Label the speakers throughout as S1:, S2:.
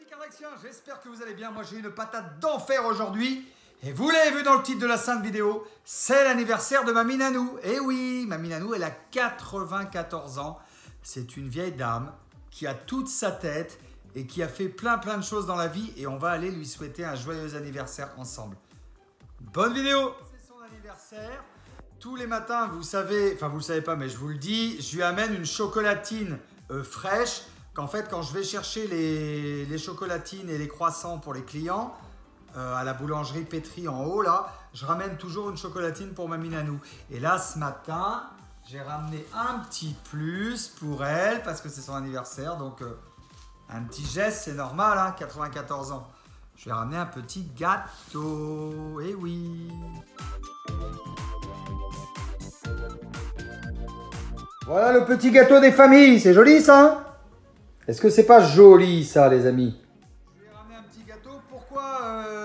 S1: Petit Cardaxien, j'espère que vous allez bien. Moi j'ai une patate d'enfer aujourd'hui. Et vous l'avez vu dans le titre de la sainte vidéo, c'est l'anniversaire de Mamie Nanou. Et oui, Mamie Nanou, elle a 94 ans. C'est une vieille dame qui a toute sa tête et qui a fait plein de choses dans la vie. Et on va aller lui souhaiter un joyeux anniversaire ensemble. Bonne vidéo! C'est son anniversaire. Tous les matins, vous savez, enfin vous le savez pas, mais je vous le dis, je lui amène une chocolatine fraîche. Qu'en fait, quand je vais chercher les chocolatines et les croissants pour les clients, à la boulangerie Pétri en haut, là, je ramène toujours une chocolatine pour Mamie Nanou. Et là, ce matin, j'ai ramené un petit plus pour elle, parce que c'est son anniversaire. Donc, un petit geste, c'est normal, hein, 94 ans. Je lui ai ramené un petit gâteau. Eh oui! Voilà le petit gâteau des familles. C'est joli, ça? Est-ce que c'est pas joli, ça, les amis? Je lui ai ramené un petit gâteau. Pourquoi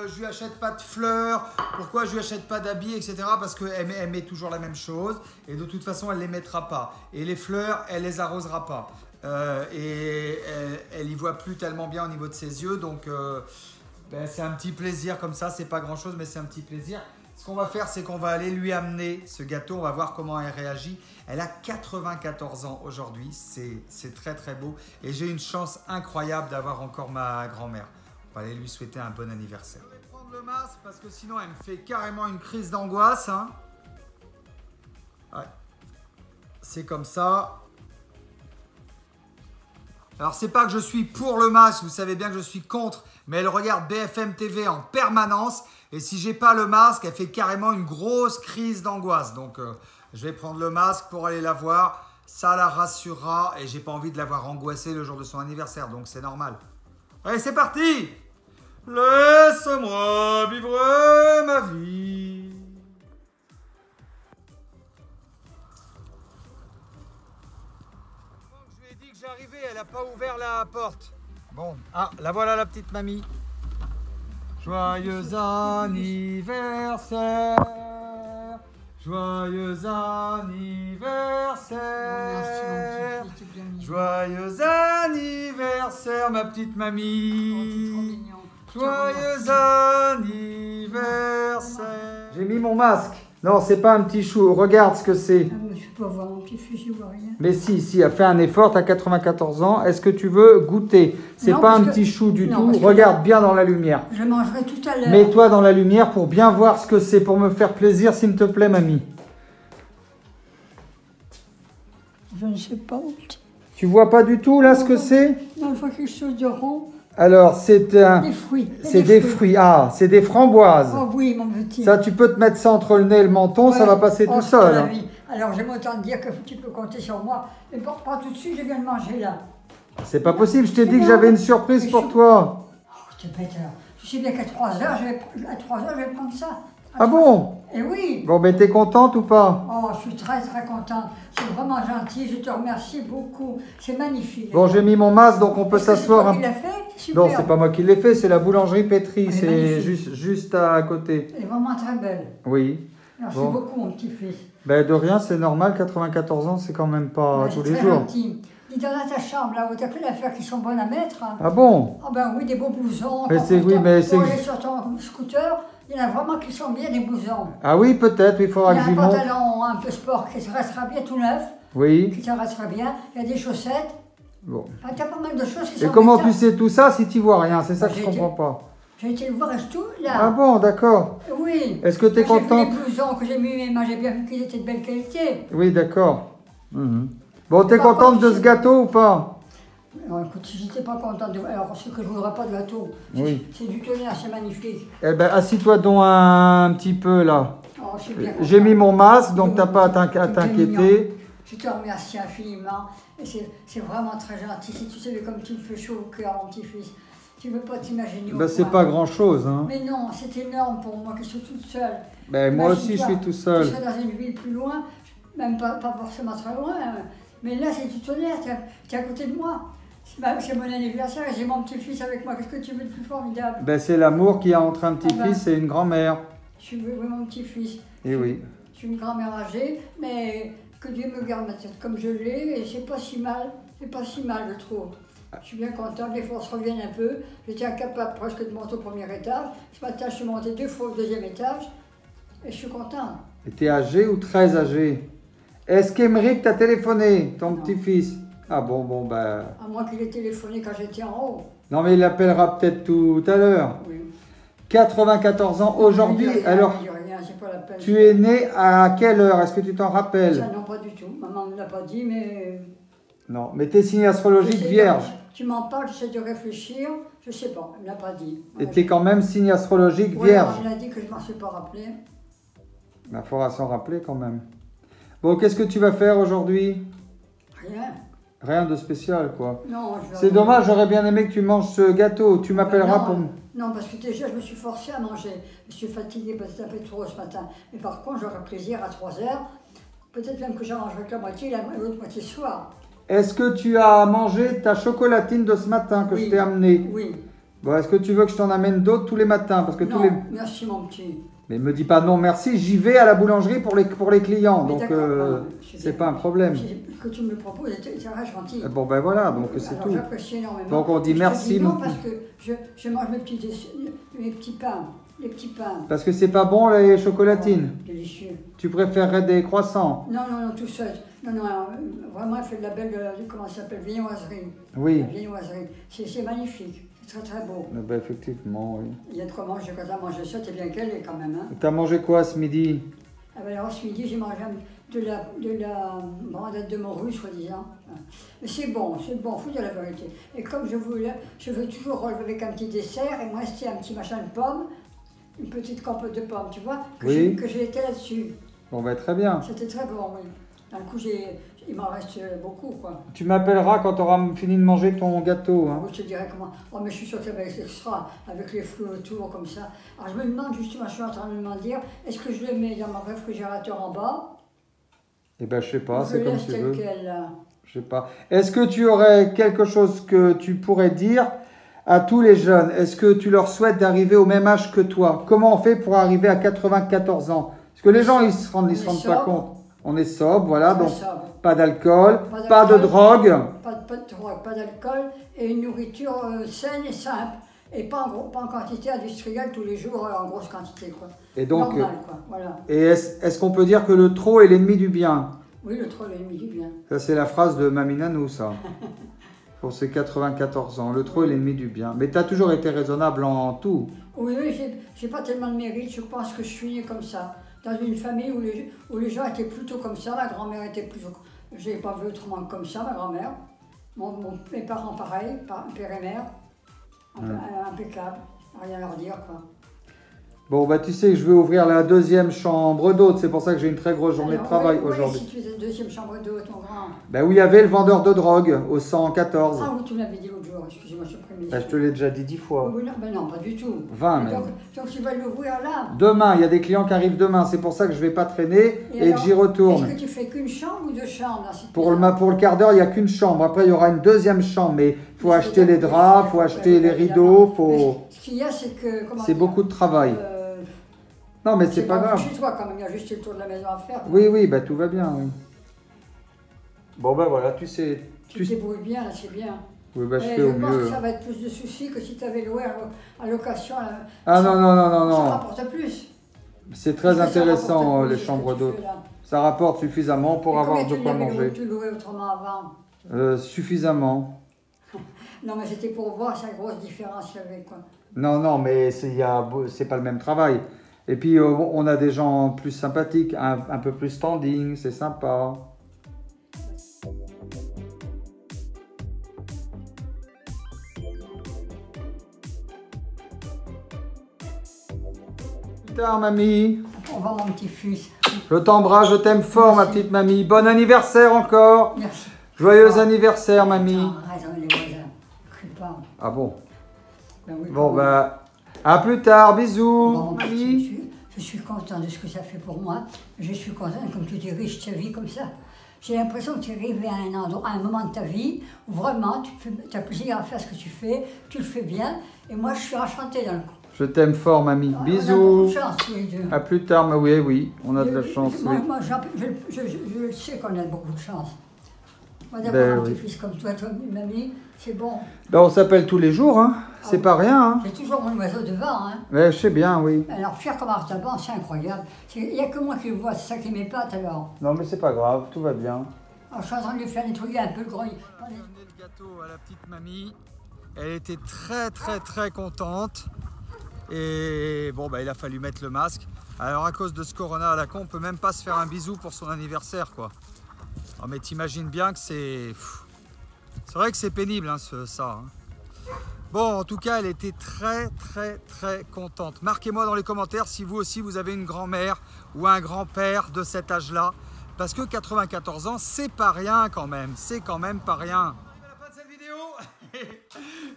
S1: je lui achète pas de fleurs? Pourquoi je lui achète pas d'habits, etc. Parce qu'elle met toujours la même chose. Et de toute façon, elle les mettra pas. Et les fleurs, elle les arrosera pas. Et elle y voit plus tellement bien au niveau de ses yeux. Donc, ben, c'est un petit plaisir comme ça. C'est pas grand-chose, mais c'est un petit plaisir. Ce qu'on va faire, c'est qu'on va aller lui amener ce gâteau. On va voir comment elle réagit. Elle a 94 ans aujourd'hui. C'est très beau. Et j'ai une chance incroyable d'avoir encore ma grand-mère. On va aller lui souhaiter un bon anniversaire. Je vais prendre le masque parce que sinon, elle me fait carrément une crise d'angoisse. Hein. Ouais. C'est comme ça. Alors, c'est pas que je suis pour le masque. Vous savez bien que je suis contre. Mais elle regarde BFM TV en permanence. Et si j'ai pas le masque, elle fait carrément une grosse crise d'angoisse. Donc, je vais prendre le masque pour aller la voir. Ça la rassurera. Et j'ai pas envie de la voir angoissée le jour de son anniversaire. Donc, c'est normal. Allez, c'est parti! Laisse-moi vivre ma vie. Je lui ai dit que j'arrivais. Elle n'a pas ouvert la porte. Bon. Ah, la voilà la petite mamie. Joyeux anniversaire, joyeux anniversaire, joyeux anniversaire ma petite mamie, joyeux anniversaire. J'ai mis mon masque. Non, c'est pas un petit chou. Regarde ce que c'est.
S2: Ah, mais je peux voir mon petit-fils, je vois rien.
S1: Mais si, a fait un effort, tu as 94 ans. Est-ce que tu veux goûter? C'est pas un petit chou du tout. Regarde bien dans la lumière.
S2: Je mangerai tout à l'heure.
S1: Mets-toi dans la lumière pour bien voir ce que c'est, pour me faire plaisir, s'il te plaît, mamie.
S2: Je ne sais pas.
S1: Tu vois pas du tout, là, ce que c'est?
S2: Non, je vois quelque chose de rond.
S1: Alors, c'est un...
S2: Des fruits.
S1: C'est des fruits. Ah, c'est des framboises.
S2: Oh oui, mon petit.
S1: Ça, tu peux te mettre ça entre le nez et le menton, ça va passer tout seul. Hein.
S2: Alors, j'aime autant te dire que tu peux compter sur moi. Mais pas tout de suite, je viens de manger là.
S1: C'est pas possible, je t'ai dit que j'avais une surprise pour toi.
S2: Oh, t'es bête alors. Tu sais bien qu'à 3 heures, je vais prendre ça.
S1: Ah bon?
S2: Eh oui.
S1: Bon, ben t'es contente ou pas?
S2: Oh, je suis très contente. C'est vraiment gentil, je te remercie beaucoup. C'est magnifique.
S1: Bon, j'ai mis mon masque, donc on peut s'asseoir.
S2: C'est toi qui l'as fait? Super.
S1: Non, c'est pas moi qui l'ai fait, c'est la boulangerie Pétri, c'est
S2: magnifique.
S1: juste à côté.
S2: Elle est vraiment très belle.
S1: Oui.
S2: Merci beaucoup, mon petit-fils.
S1: Ben de rien, c'est normal, 94 ans, c'est quand même pas tous les jours.
S2: Gentil. Dis dans ta chambre, là, où tu as plein d'affaires qui sont bonnes à mettre.
S1: Ah bon?
S2: Ah ben oui, des beaux blousons.
S1: Mais c'est oui, mais c'est...
S2: Pour aller sur ton scooter, il y en a vraiment qui sont bien, des blousons.
S1: Ah oui, peut-être, il faudra que j'y monte.
S2: Il y a un pantalon un peu sport qui te restera bien tout neuf.
S1: Oui.
S2: Qui te restera bien. Il y a des chaussettes.
S1: Bon.
S2: Ah, tu as pas mal de choses qui sont...
S1: Et comment tu sais tout ça si tu vois rien? C'est ça que je comprends pas.
S2: J'ai été le voir et tout, là.
S1: Ah bon, d'accord.
S2: Oui.
S1: Est-ce que tu es contente?
S2: J'ai vu les blousons que j'ai mis, mais moi j'ai bien vu qu'ils étaient de belle qualité.
S1: Oui, d'accord. Bon, t'es contente de ce gâteau ou pas?
S2: Non, écoute, si j'étais pas contente de... Alors, c'est que je voudrais pas de gâteau.
S1: Oui.
S2: C'est du tonnerre, c'est magnifique.
S1: Eh ben, assis-toi donc un petit peu, là.
S2: Oh, je suis bien contente.
S1: J'ai mis mon masque, donc t'as pas à t'inquiéter.
S2: Je te remercie infiniment. Et c'est vraiment très gentil. Si tu savais comme tu me fais chaud au cœur, mon petit-fils. Tu ne veux pas t'imaginer.
S1: Ben, c'est pas grand-chose, hein.
S2: Mais non, c'est énorme pour moi que je suis toute seule.
S1: Ben, moi aussi, je suis tout seul.
S2: Je serais dans une ville plus loin, même pas forcément très loin. Mais là, c'est du tonnerre, tu es à côté de moi. C'est mon anniversaire et j'ai mon petit-fils avec moi. Qu'est-ce que tu veux de plus formidable?
S1: Ben, c'est l'amour qu'il y a entre un petit-fils et une grand-mère.
S2: Je suis mon petit-fils.
S1: Et oui.
S2: Je suis une grand-mère âgée, mais que Dieu me garde ma tête comme je l'ai, et c'est pas si mal. C'est pas si mal, je trouve. Je suis bien contente, les forces reviennent un peu. J'étais incapable presque de monter au premier étage. Ce matin, je suis montée 2 fois au deuxième étage et je suis contente.
S1: Et t'es âgé ou très âgé? Est-ce qu'Émeric t'a téléphoné, ton
S2: Non.
S1: petit-fils? Ah bon, ben...
S2: À moins qu'il ait téléphoné quand j'étais en haut.
S1: Non mais il l'appellera peut-être tout à l'heure.
S2: Oui.
S1: 94 ans aujourd'hui, alors
S2: Rien, c'est pas la peine.
S1: tu es né à quelle heure? Est-ce que tu t'en rappelles?
S2: Ça, non, pas du tout. Maman ne me l'a pas dit, mais...
S1: Non, mais t'es signe astrologique
S2: Je sais
S1: vierge.
S2: pas. Tu m'en parles, j'essaie de réfléchir. Je sais pas, elle ne l'a pas dit.
S1: Et t'es quand même signe astrologique
S2: Ouais,
S1: vierge.
S2: elle m'a dit que je ne m'en suis pas rappelé.
S1: Il faudra s'en rappeler quand même. Bon, qu'est-ce que tu vas faire aujourd'hui?
S2: Rien.
S1: Rien de spécial, quoi.
S2: Non, je vais
S1: C'est dommage, j'aurais bien aimé que tu manges ce gâteau. Tu m'appelleras
S2: non,
S1: pour...
S2: Non, parce que déjà, je me suis forcée à manger. Je suis fatiguée parce que c'était un peu trop ce matin. Mais par contre, j'aurai plaisir à 3 heures. Peut-être même que j'en mangerai que la moitié, l'autre moitié ce soir.
S1: Est-ce que tu as mangé ta chocolatine de ce matin que
S2: Oui.
S1: je t'ai amenée?
S2: Oui.
S1: Bon, est-ce que tu veux que je t'en amène d'autres tous les matins? Parce que
S2: Non,
S1: tous les...
S2: merci mon petit.
S1: Mais me dis pas non merci, j'y vais à la boulangerie pour les clients,
S2: Mais
S1: donc
S2: d'accord,
S1: c'est pas un problème.
S2: Que tu me le proposes, c'est très gentil.
S1: Bon ben voilà, donc c'est
S2: Alors,
S1: tout.
S2: j'apprécie énormément.
S1: Donc on dit
S2: Je te
S1: merci,
S2: dis non,
S1: mon
S2: parce que je mange mes petits pains. Les petits pains.
S1: Parce que c'est pas bon les chocolatines.
S2: Oh, délicieux.
S1: Tu préférerais des croissants?
S2: Non, non, non, tout seul. Non, non, vraiment, elle fait de la belle, comment ça s'appelle, viennoiserie.
S1: Oui.
S2: La viennoiserie. C'est magnifique. C'est très, très beau.
S1: Ben, effectivement, oui.
S2: Il y a de quoi manger quand tu as mangé ça, t'es bien qu'elle est quand même. Hein.
S1: T'as mangé quoi ce midi?
S2: Ah ben alors, ce midi, j'ai mangé de la brandade de morue, soi-disant. Mais c'est bon, faut dire la vérité. Et comme je veux toujours relever avec un petit dessert, et moi, c'était un petit machin de pomme, une petite compote de pommes, tu vois,
S1: Oui.
S2: que j'ai été là-dessus.
S1: Bon ben très bien.
S2: C'était très bon, oui. D'un coup, il m'en reste beaucoup, quoi.
S1: Tu m'appelleras quand tu auras fini de manger ton gâteau. Hein.
S2: Moi, je te dirais comment. Oh, mais je suis sûre que ça va être extra, avec les flous autour, comme ça. Alors, je me demande justement, je suis en train de me dire, est-ce que je le mets dans mon réfrigérateur en bas?
S1: Eh ben je sais pas,
S2: Je
S1: c'est
S2: le
S1: comme
S2: laisse
S1: tu
S2: tel
S1: veux.
S2: quel, là.
S1: Je sais pas. Est-ce que tu aurais quelque chose que tu pourrais dire à tous les jeunes? Est-ce que tu leur souhaites d'arriver au même âge que toi? Comment on fait pour arriver à 94 ans? Parce que les gens, ils se rendent pas compte. On est sobre, voilà,
S2: Très
S1: donc
S2: sobre.
S1: pas d'alcool, pas de drogue.
S2: Pas de drogue, pas d'alcool, et une nourriture saine et simple. Et pas en quantité industrielle tous les jours, en grosse quantité, quoi.
S1: Et donc,
S2: normal, quoi, voilà.
S1: Et est-ce qu'on peut dire que le trop est l'ennemi du bien?
S2: Oui, le troll est l'ennemi du bien.
S1: Ça, c'est la phrase de Mamie Nanou, ça. Pour ses 94 ans. Le trop est l'ennemi du bien. Mais tu as toujours été raisonnable en tout.
S2: Oui, j'ai pas tellement de mérite, je pense que je suis née comme ça. Dans une famille où les gens étaient plutôt comme ça, ma grand-mère était plutôt... Je n'ai pas vu autrement que comme ça, ma grand-mère. Mes parents, pareil, père et mère. Impeccable, rien à leur dire, quoi.
S1: Bon, bah tu sais que je vais ouvrir la deuxième chambre d'hôte, c'est pour ça que j'ai une très grosse journée de travail aujourd'hui.
S2: Si tu es deuxième chambre d'hôte, mon grand.
S1: Ben où il y avait le vendeur de drogue au 114.
S2: Ah oui, tu l'avais dit l'autre jour, excusez-moi, je suis
S1: Ben, je te l'ai déjà dit 10 fois.
S2: Oui, non, pas du tout.
S1: 20 même.
S2: Donc tu vas l'ouvrir là.
S1: Demain, il y a des clients qui arrivent demain, c'est pour ça que je ne vais pas traîner et que j'y retourne.
S2: Est-ce que tu fais qu'une chambre ou deux chambres là,
S1: pour le quart d'heure, il n'y a qu'une chambre. Après, il y aura une deuxième chambre, mais il faut acheter les draps, il faut acheter les rideaux, faut...
S2: Ce qu'il y a, c'est que...
S1: C'est beaucoup de travail. Non, mais c'est pas grave.
S2: Chez toi, quand même, il y a juste le tour de la maison à faire.
S1: Oui, bah tout va bien, oui. Bon, ben voilà, tu sais...
S2: Tu te débrouilles bien, là, c'est bien.
S1: Oui, bah je fais au
S2: mieux. Je pense que ça va être plus de soucis que si tu avais loué à location.
S1: Ah non.
S2: Ça rapporte plus.
S1: C'est très intéressant, les chambres d'hôtes. Ça rapporte suffisamment pour avoir de quoi manger.
S2: Tu louais autrement avant?
S1: Suffisamment.
S2: Non, mais c'était pour voir sa grosse différence qu'il y avait, quoi.
S1: Non, mais c'est pas le même travail. Et puis, on a des gens plus sympathiques, un peu plus standing, c'est sympa. Plus tard, mamie.
S2: Au revoir, mon petit-fils.
S1: Je t'embrasse, je t'aime fort, ma petite mamie. Bon anniversaire encore.
S2: Merci.
S1: Joyeux anniversaire, mamie.
S2: Arrête avec les voisins. Ne crie pas.
S1: Ah bon?
S2: Ben oui,
S1: bon, bah, à plus tard, bisous.
S2: Bon,
S1: mamie.
S2: Je suis content de ce que ça fait pour moi. Je suis content, comme tu dis, riche ta vie comme ça. J'ai l'impression que tu es arrivé à un endroit, à un moment de ta vie où vraiment tu as plaisir à faire ce que tu fais, tu le fais bien. Et moi, je suis enchantée dans le coup.
S1: Je t'aime fort, mamie. Bisous.
S2: On a beaucoup de chance, tous les deux.
S1: À plus tard, mais oui, on a de la chance.
S2: Moi,
S1: Oui.
S2: je sais qu'on a beaucoup de chance. Moi, d'avoir un petit-fils comme toi, mamie, C'est bon.
S1: Ben, on s'appelle tous les jours, hein. C'est pas rien. Hein.
S2: J'ai toujours mon oiseau de vin. Hein.
S1: Ouais, je sais bien, oui.
S2: Alors, fier comme Artaban, c'est incroyable. Il n'y a que moi qui le vois, c'est ça qui m'épate alors.
S1: Non, mais c'est pas grave, tout va bien.
S2: Alors, je suis en train de lui faire nettoyer un peu le grenier.
S1: J'ai donné le gâteau à la petite mamie. Elle était très contente. Et bon, bah, il a fallu mettre le masque. Alors, à cause de ce corona à la con, on peut même pas se faire un bisou pour son anniversaire, quoi. Oh, mais t'imagines bien que c'est... C'est vrai que c'est pénible, hein, ça. Hein. Bon, en tout cas, elle était très contente. Marquez-moi dans les commentaires si vous aussi, vous avez une grand-mère ou un grand-père de cet âge-là. Parce que 94 ans, c'est pas rien quand même. C'est quand même pas rien. À la fin de cette vidéo,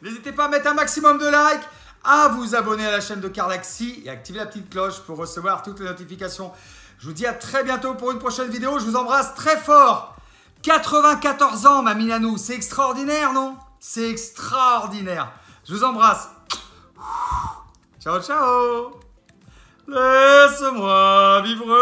S1: n'hésitez pas à mettre un maximum de likes, à vous abonner à la chaîne de Carlaxi et activer la petite cloche pour recevoir toutes les notifications. Je vous dis à très bientôt pour une prochaine vidéo. Je vous embrasse très fort. 94 ans, Mamie Nanou, c'est extraordinaire, non? C'est extraordinaire. Je vous embrasse. Ciao, ciao. Laisse-moi vivre.